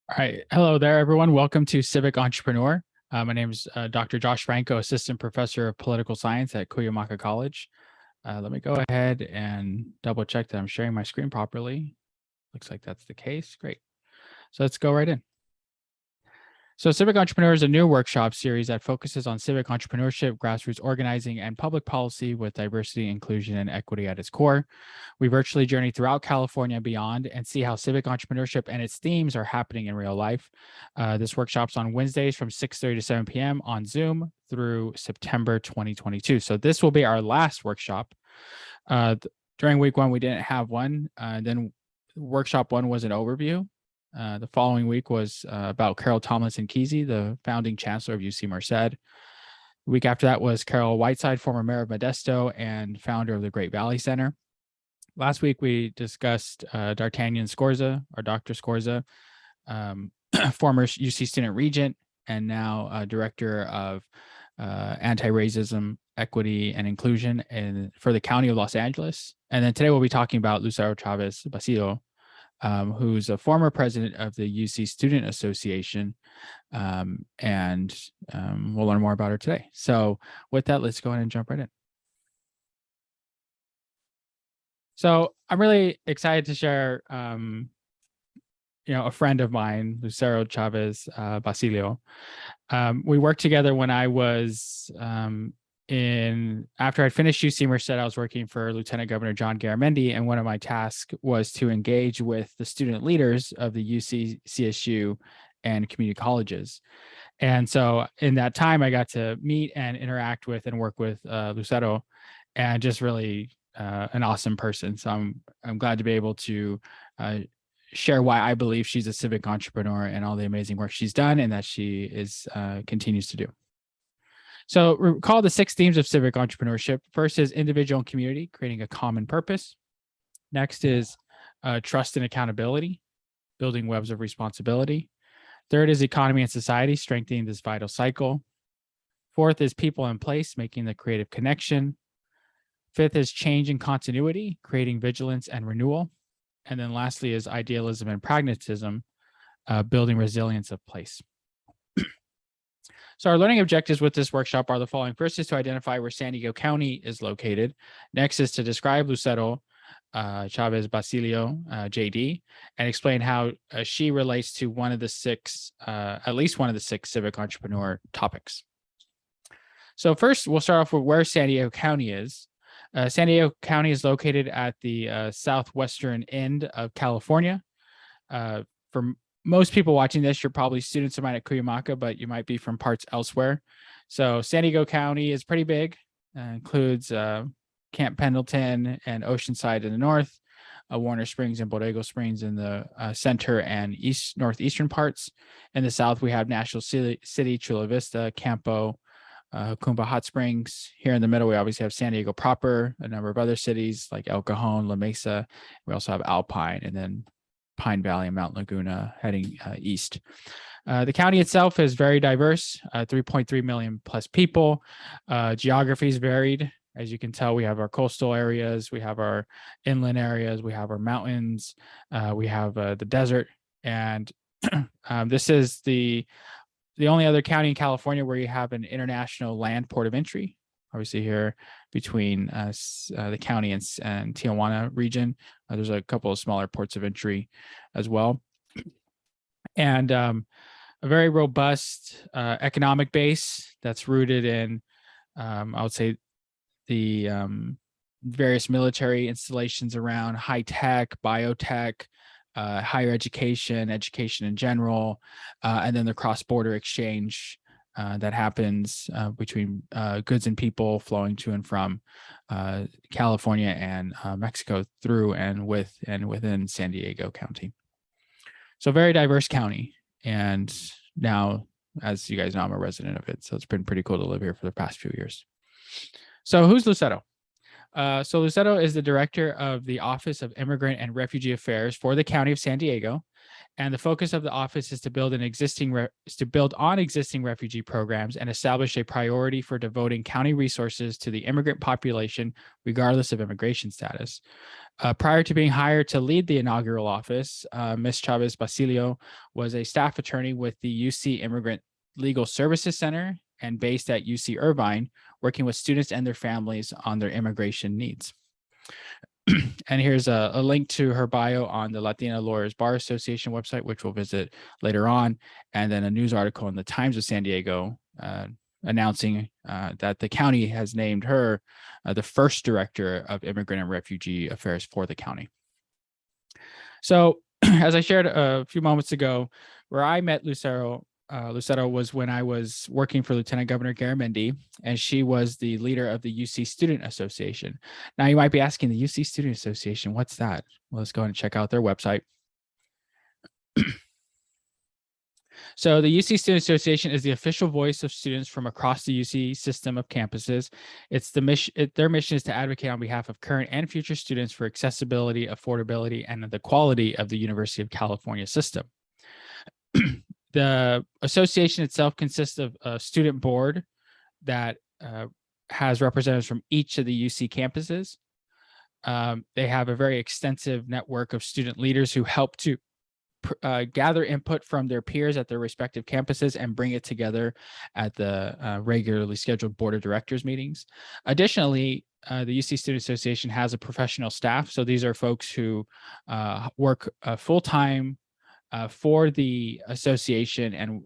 All right. Hello there, everyone. Welcome to Civic Entrepreneur. My name is Dr. Josh Franco, Assistant Professor of Political Science at Cuyamaca College. Let me go ahead and double check that I'm sharing my screen properly. Looks like that's the case. Great. So let's go right in. So Civic Entrepreneur is a new workshop series that focuses on civic entrepreneurship, grassroots organizing, and public policy with diversity, inclusion, and equity at its core. We virtually journey throughout California and beyond and see how civic entrepreneurship and its themes are happening in real life. This workshop's on Wednesdays from 6:30 to 7 p.m. on Zoom through September 2022. So this will be our last workshop. During week one, we didn't have one. Then workshop one was an overview. The following week was about Carol Tomlinson Kesey, the founding chancellor of UC Merced. The week after that was Carol Whiteside, former mayor of Modesto and founder of the Great Valley Center. Last week, we discussed D'Artagnan Scorza, or Dr. Scorza, former UC student regent, and now director of anti-racism, equity, and inclusion for the County of Los Angeles. And then today we'll be talking about Lucero Chávez Basilio, who's a former president of the UC Student Association, and we'll learn more about her today. So with that, let's go ahead and jump right in. So I'm really excited to share, a friend of mine, Lucero Chavez Basilio. We worked together when I was after I'd finished UC Merced. I was working for Lieutenant Governor John Garamendi, and one of my tasks was to engage with the student leaders of the UC, CSU, and community colleges. And so in that time, I got to meet and interact with and work with Lucero, and just really an awesome person. So I'm glad to be able to share why I believe she's a civic entrepreneur and all the amazing work she's done and that she is continues to do. So recall the 6 themes of civic entrepreneurship. First is individual and community, creating a common purpose. Next is trust and accountability, building webs of responsibility. Third is economy and society, strengthening this vital cycle. Fourth is people and place, making the creative connection. Fifth is change and continuity, creating vigilance and renewal. And then lastly is idealism and pragmatism, building resilience of place. So our learning objectives with this workshop are the following. First is to identify where San Diego County is located. Next is to describe Lucero Chavez Basilio, JD, and explain how she relates to one of the 6, at least one of the 6 civic entrepreneur topics. So first, we'll start off with where San Diego County is. San Diego County is located at the southwestern end of California. For most people watching this, you're probably students of mine at Cuyamaca, but you might be from parts elsewhere. So San Diego County is pretty big. Includes Camp Pendleton and Oceanside in the north, Warner Springs and Borrego Springs in the center and northeastern parts. In the south, we have National City, Chula Vista, Campo, Kumba Hot Springs. Here in the middle, we obviously have San Diego proper, a number of other cities like El Cajon, La Mesa. We also have Alpine, and then Pine Valley and Mount Laguna heading east. The county itself is very diverse, 3.3 million plus people. Geography is varied. As you can tell, we have our coastal areas, we have our inland areas, we have our mountains, we have the desert. And this is the only other county in California where you have an international land port of entry. Obviously here between the county and Tijuana region, there's a couple of smaller ports of entry as well. And a very robust economic base that's rooted in, I would say, the various military installations around high tech, biotech, higher education in general, and then the cross-border exchange that happens between goods and people flowing to and from California and Mexico through and within San Diego County. So very diverse county. And now, as you guys know, I'm a resident of it. So it's been pretty cool to live here for the past few years. So who's Lucero? So Lucero is the director of the Office of Immigrant and Refugee Affairs for the County of San Diego. And the focus of the office is to build on existing refugee programs and establish a priority for devoting county resources to the immigrant population, regardless of immigration status. Prior to being hired to lead the inaugural office, Ms. Chavez Basilio was a staff attorney with the UC Immigrant Legal Services Center and based at UC Irvine, working with students and their families on their immigration needs. And here's a link to her bio on the Latina Lawyers Bar Association website, which we'll visit later on, and then a news article in the Times of San Diego announcing that the county has named her the first director of immigrant and refugee affairs for the county. So as I shared a few moments ago, where I met Lucero was when I was working for Lieutenant Governor Garamendi, and she was the leader of the UC Student Association. Now, you might be asking, the UC Student Association, what's that? Well, let's go ahead and check out their website. So the UC Student Association is the official voice of students from across the UC system of campuses. It's the mission. Their mission is to advocate on behalf of current and future students for accessibility, affordability, and the quality of the University of California system. The association itself consists of a student board that has representatives from each of the UC campuses. They have a very extensive network of student leaders who help to gather input from their peers at their respective campuses and bring it together at the regularly scheduled board of directors meetings. Additionally, the UC Student Association has a professional staff. So these are folks who work full-time for the association and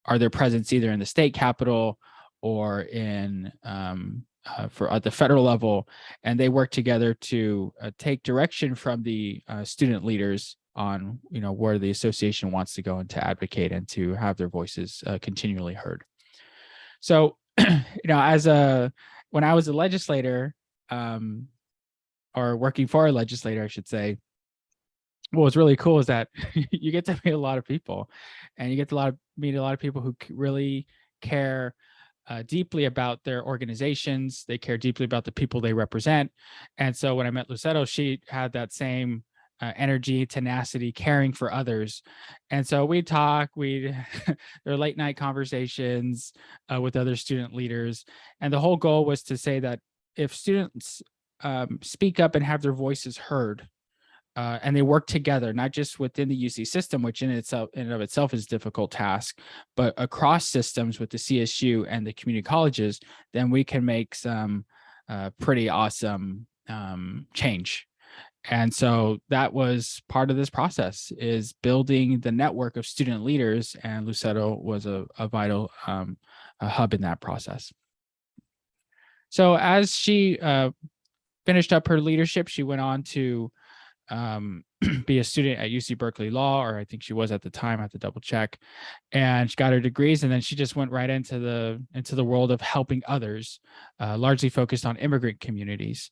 are their presence either in the state capitol or in at the federal level, and they work together to take direction from the student leaders on where the association wants to go and to advocate and to have their voices continually heard. So when I was a legislator or working for a legislator, I should say, what was really cool is that you get to meet a lot of people, and you get to meet a lot of people who really care deeply about their organizations. They care deeply about the people they represent. And so when I met Lucero, she had that same energy, tenacity, caring for others. And so we'd talk, there were late night conversations with other student leaders. And the whole goal was to say that if students speak up and have their voices heard, and they work together, not just within the UC system, which in and of itself is a difficult task, but across systems with the CSU and the community colleges, then we can make some pretty awesome change. And so that was part of this process, is building the network of student leaders, and Lucero was a vital hub in that process. So as she finished up her leadership, she went on to be a student at UC Berkeley Law, or I think she was at the time. I have to double check. And she got her degrees, and then she just went right into the world of helping others, largely focused on immigrant communities.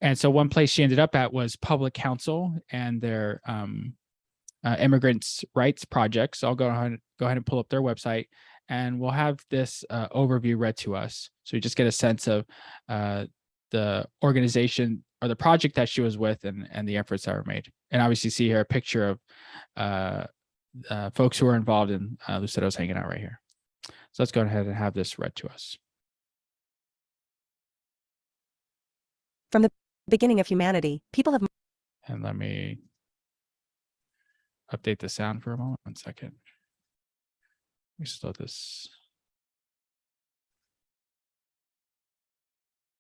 And so one place she ended up at was Public Council and their immigrants' rights projects. So I'll go ahead and pull up their website, and we'll have this overview read to us, so you just get a sense of the organization or the project that she was with and the efforts that were made. And obviously see here a picture of folks who are involved in Lucero's hanging out right here. So let's go ahead and have this read to us. From the beginning of humanity, people have... And let me update the sound for a moment. 1 second. Let me slow this.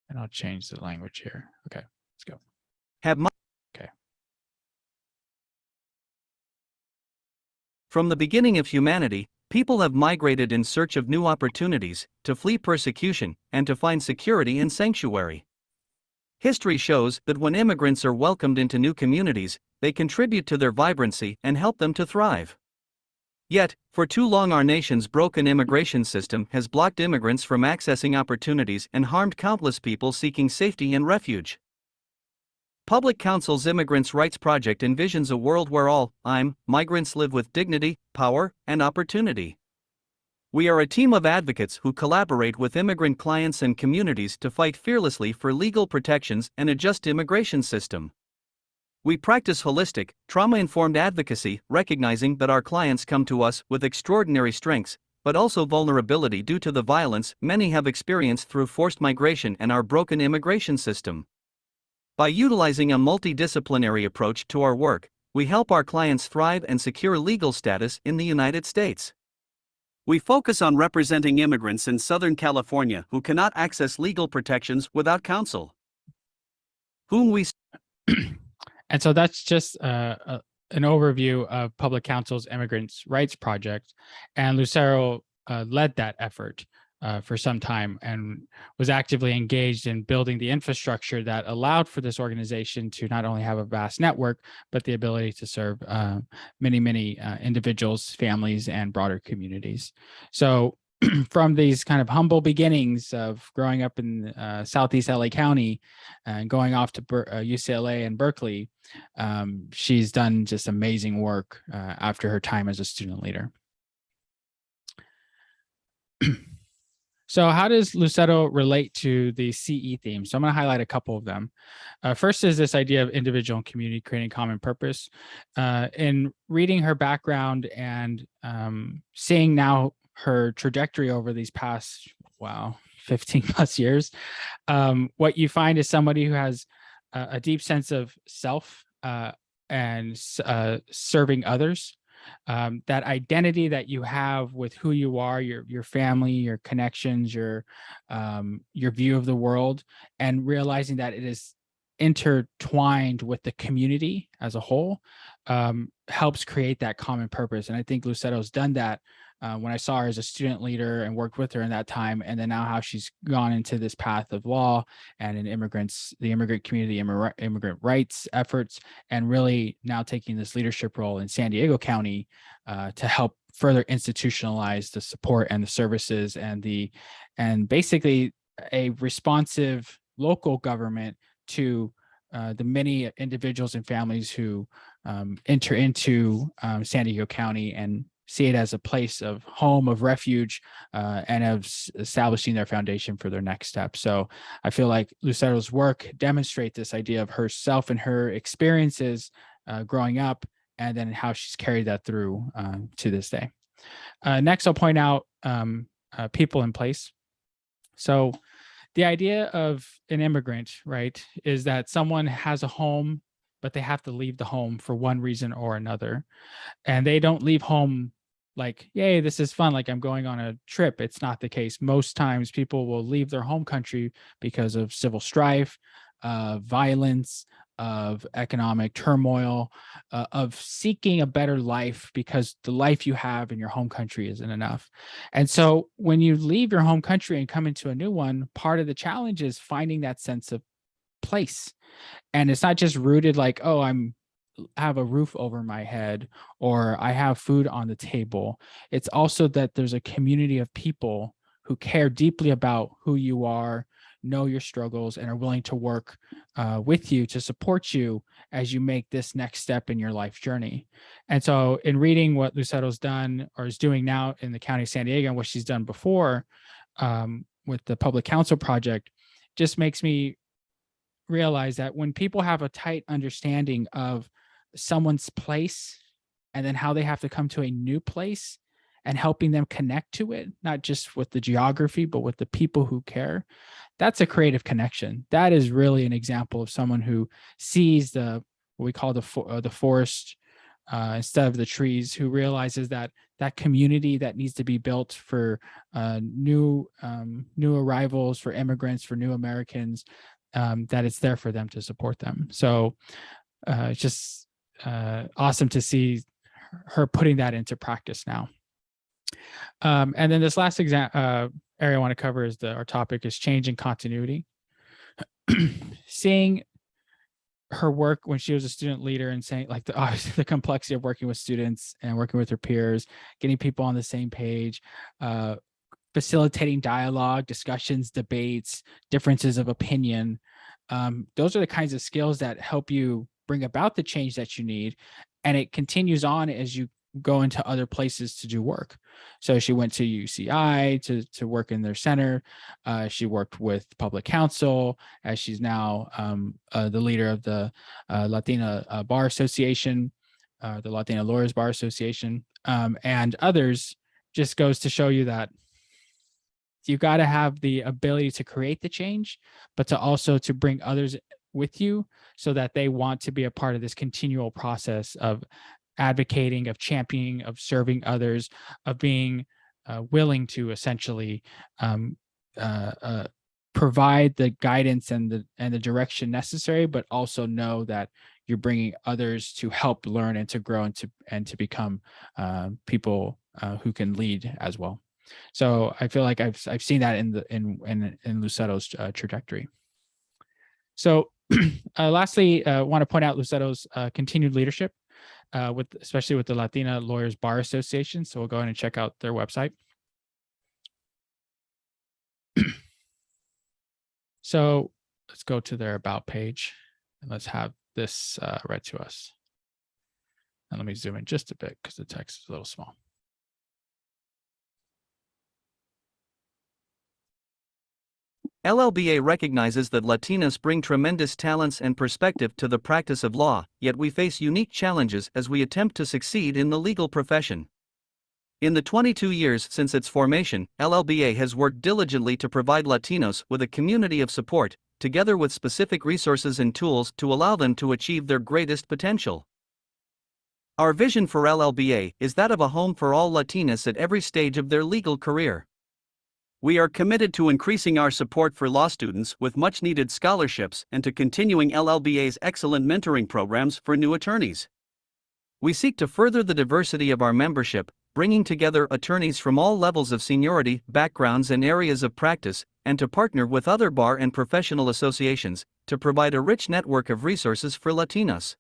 And I'll change the language here. Okay, let's go. Okay. From the beginning of humanity, people have migrated in search of new opportunities, to flee persecution, and to find security and sanctuary. History shows that when immigrants are welcomed into new communities, they contribute to their vibrancy and help them to thrive. Yet, for too long our nation's broken immigration system has blocked immigrants from accessing opportunities and harmed countless people seeking safety and refuge. Public Council's Immigrants' Rights Project envisions a world where all migrants live with dignity, power, and opportunity. We are a team of advocates who collaborate with immigrant clients and communities to fight fearlessly for legal protections and a just immigration system. We practice holistic, trauma-informed advocacy, recognizing that our clients come to us with extraordinary strengths, but also vulnerability due to the violence many have experienced through forced migration and our broken immigration system. By utilizing a multidisciplinary approach to our work, we help our clients thrive and secure legal status in the United States. We focus on representing immigrants in Southern California who cannot access legal protections without counsel. Whom we And so that's just an overview of Public Counsel's Immigrants' Rights Project. And Lucero led that effort for some time and was actively engaged in building the infrastructure that allowed for this organization to not only have a vast network, but the ability to serve many individuals, families, and broader communities. So from these kind of humble beginnings of growing up in Southeast LA County and going off to UCLA and Berkeley, she's done just amazing work after her time as a student leader. So how does Lucero relate to the CE theme? So I'm going to highlight a couple of them. First is this idea of individual and community creating common purpose. In reading her background and seeing now her trajectory over these past, 15 plus years, what you find is somebody who has a deep sense of self and serving others. That identity that you have with who you are, your family, your connections, your view of the world, and realizing that it is intertwined with the community as a whole, helps create that common purpose. And I think Lucero's done that when I saw her as a student leader and worked with her in that time, and then now how she's gone into this path of law and in the immigrant community, immigrant rights efforts, and really now taking this leadership role in San Diego County to help further institutionalize the support and the services and basically a responsive local government to the many individuals and families who enter into San Diego County and see it as a place of home, of refuge, and of establishing their foundation for their next step. So I feel like Lucero's work demonstrate this idea of herself and her experiences growing up, and then how she's carried that through to this day. Next, I'll point out people in place. So the idea of an immigrant, right, is that someone has a home, but they have to leave the home for one reason or another. And they don't leave home like, yay, this is fun, like I'm going on a trip. It's not the case. Most times people will leave their home country because of civil strife, violence, of economic turmoil, of seeking a better life because the life you have in your home country isn't enough. And so when you leave your home country and come into a new one, part of the challenge is finding that sense of place. And it's not just rooted like, oh, have a roof over my head or I have food on the table. It's also that there's a community of people who care deeply about who you are, know your struggles, and are willing to work with you to support you as you make this next step in your life journey. And so in reading what Lucero's done or is doing now in the County of San Diego and what she's done before with the Public Counsel Project, just makes me realize that when people have a tight understanding of someone's place and then how they have to come to a new place and helping them connect to it, not just with the geography, but with the people who care, that's a creative connection. That is really an example of someone who sees what we call the forest instead of the trees, who realizes that community that needs to be built for new arrivals, for immigrants, for new Americans, that it's there for them to support them. So it's just awesome to see her putting that into practice now. And then this last area I want to cover is our topic is change and continuity. Seeing her work when she was a student leader and saying like the complexity of working with students and working with her peers, getting people on the same page, facilitating dialogue, discussions, debates, differences of opinion. Those are the kinds of skills that help you bring about the change that you need. And it continues on as you go into other places to do work. So she went to UCI to work in their center. She worked with public counsel, as she's now the leader of the Latina Bar Association, the Latina Lawyers Bar Association, and others. Just goes to show you that you got to have the ability to create the change, but to also to bring others with you so that they want to be a part of this continual process of advocating, of championing, of serving others, of being willing to essentially provide the guidance and the direction necessary, but also know that you're bringing others to help learn and to grow and to become people who can lead as well. So I feel like I've seen that in Lucero's trajectory. So lastly, want to point out Lucero's continued leadership, especially with the Latina Lawyers Bar Association. So we'll go ahead and check out their website. So let's go to their About page and let's have this read to us. And let me zoom in just a bit because the text is a little small. LLBA recognizes that Latinas bring tremendous talents and perspective to the practice of law, yet we face unique challenges as we attempt to succeed in the legal profession. In the 22 years since its formation, LLBA has worked diligently to provide Latinos with a community of support, together with specific resources and tools to allow them to achieve their greatest potential. Our vision for LLBA is that of a home for all Latinas at every stage of their legal career. We are committed to increasing our support for law students with much-needed scholarships and to continuing LLBA's excellent mentoring programs for new attorneys. We seek to further the diversity of our membership, bringing together attorneys from all levels of seniority, backgrounds, and areas of practice, and to partner with other bar and professional associations to provide a rich network of resources for Latinos.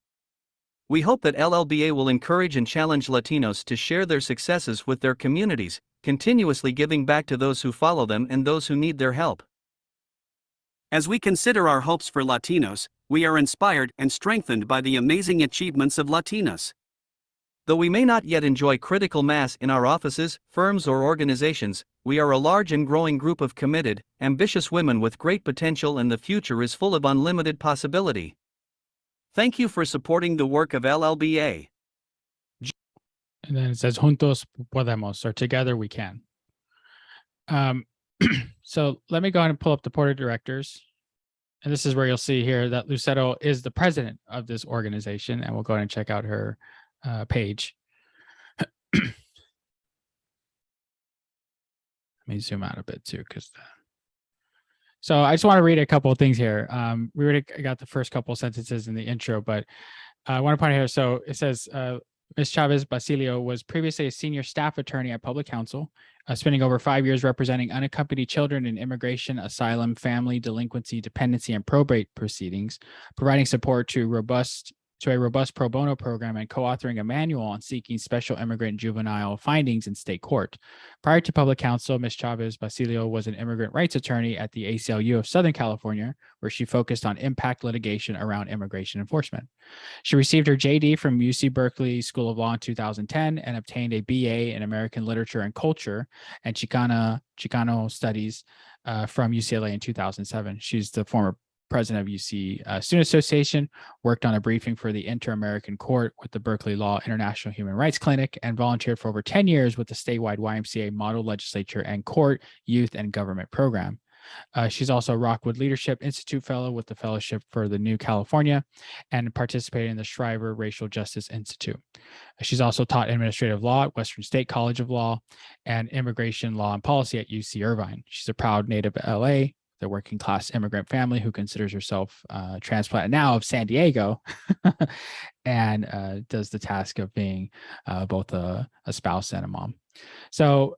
We hope that LLBA will encourage and challenge Latinos to share their successes with their communities, continuously giving back to those who follow them and those who need their help. As we consider our hopes for Latinos, we are inspired and strengthened by the amazing achievements of Latinas. Though we may not yet enjoy critical mass in our offices, firms, or organizations, we are a large and growing group of committed, ambitious women with great potential, and the future is full of unlimited possibility. Thank you for supporting the work of LLBA. And then it says, Juntos podemos, or together we can. So let me go ahead and pull up the board of directors. And this is where you'll see here that Lucero is the president of this organization. And we'll go ahead and check out her page. Let me zoom out a bit too, because so I just want to read a couple of things here. We already got the first couple of sentences in the intro, but I want to point out here. So it says, Ms. Chávez Basilio was previously a senior staff attorney at public counsel, spending over 5 years representing unaccompanied children in immigration, asylum, family, delinquency, dependency, and probate proceedings, providing support to a robust pro bono program and co-authoring a manual on seeking special immigrant juvenile findings in state court. Prior to public counsel, Ms. Chávez Basilio was an immigrant rights attorney at the ACLU of Southern California, where she focused on impact litigation around immigration enforcement. She received her JD from UC Berkeley School of Law in 2010 and obtained a BA in American Literature and Culture and Chicano Studies from UCLA in 2007. She's the former president of UC Student Association, worked on a briefing for the Inter-American Court with the Berkeley Law International Human Rights Clinic, and volunteered for over 10 years with the statewide YMCA Model Legislature and Court, Youth, and Government Program. She's also a Rockwood Leadership Institute Fellow with the Fellowship for the New California and participated in the Shriver Racial Justice Institute. She's also taught administrative law at Western State College of Law and immigration law and policy at UC Irvine. She's a proud native of LA, the working class immigrant family who considers herself transplanted now of San Diego and does the task of being both a spouse and a mom. So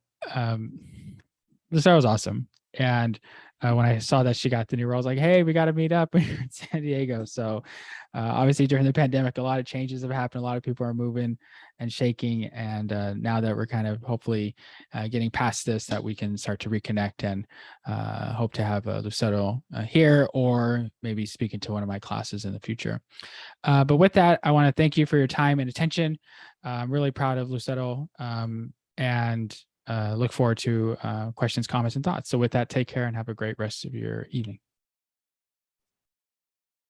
Lucero was awesome. And when I saw that she got the new role, I was like, hey, we got to meet up in San Diego. So obviously during the pandemic, a lot of changes have happened. A lot of people are moving and shaking. And now that we're kind of hopefully getting past this, that we can start to reconnect and hope to have Lucero here, or maybe speaking to one of my classes in the future. But with that, I want to thank you for your time and attention. I'm really proud of Lucero, and look forward to questions, comments, and thoughts. So with that, take care and have a great rest of your evening.